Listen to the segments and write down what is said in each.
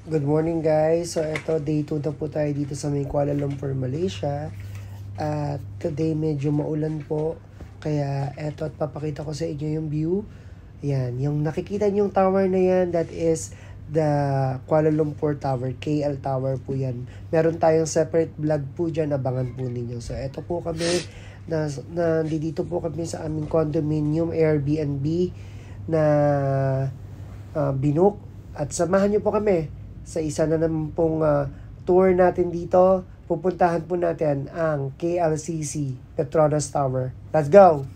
Good morning guys. So ito day 2 na po tayo dito sa may Kuala Lumpur, Malaysia. At today medyo maulan po. Kaya eto at papakita ko sa inyo yung view. Yan, yung nakikita niyo yung tower na yan, that is the Kuala Lumpur Tower, KL Tower po yan. Meron tayong separate vlog po dyan, abangan po ninyo. So eto po kami, nandito po kami sa aming condominium Airbnb na binook. At samahan niyo po kami sa isa na naman pong tour natin dito. Pupuntahan po natin ang KLCC Petronas Tower. Let's go!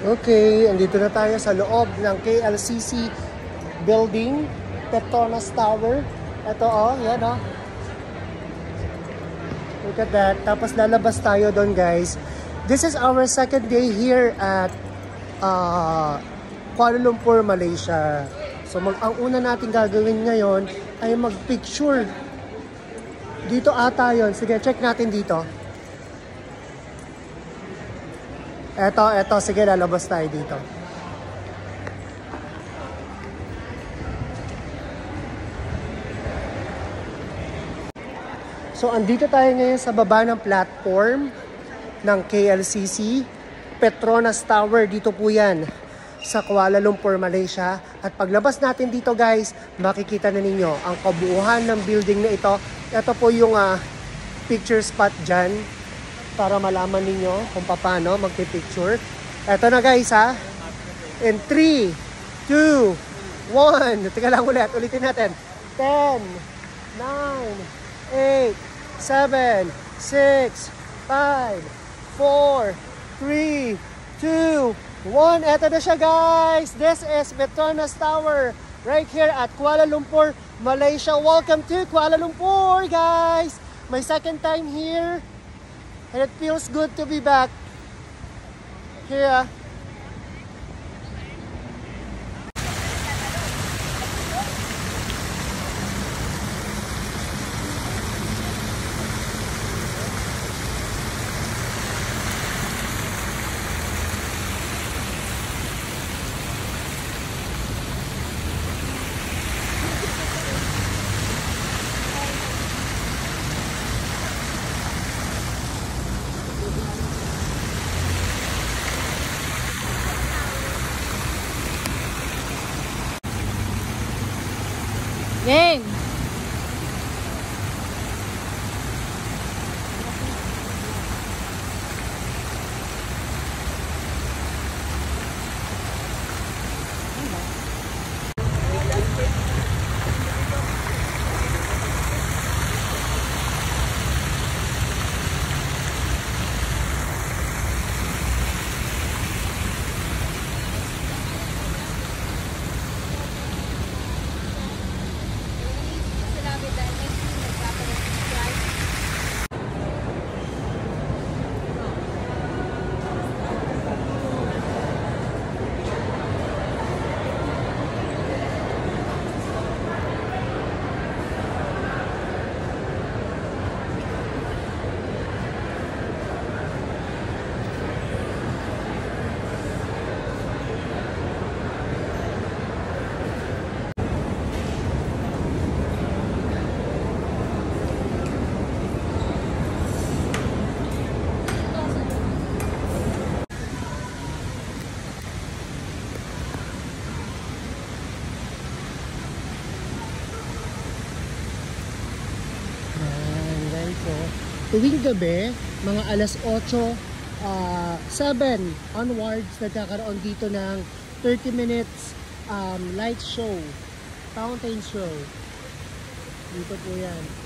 Okay, andito na tayo sa loob ng KLCC building, Petronas Tower. Ito yan Look at that. Tapos lalabas tayo doon guys. This is our second day here at Kuala Lumpur, Malaysia. So ang una natin gagawin ngayon ay mag-picture. Dito ata yun. Sige, check natin dito. Eto. Sige, lalabas tayo dito. So andito tayo ngayon sa baba ng platform ng KLCC Petronas Tower. Dito po yan sa Kuala Lumpur, Malaysia. At paglabas natin dito guys, makikita na ninyo ang kabuuhan ng building na ito. Ito po yung picture spot dyan para malaman ninyo kung paano magpipicture. Ito na guys In 3, 2, 1. Teka lang ulitin natin. 10, 9, 8, 7, 6, 5, 4, 3, 2, 1. Eto na siya guys. This is Petronas Tower right here at Kuala Lumpur, Malaysia. Welcome to Kuala Lumpur guys. My second time here and it feels good to be back here. Game! Tuwing gabi, mga alas 8, 7 onwards, nagkakaroon dito ng 30 minutes light show, fountain show. Dito po yan.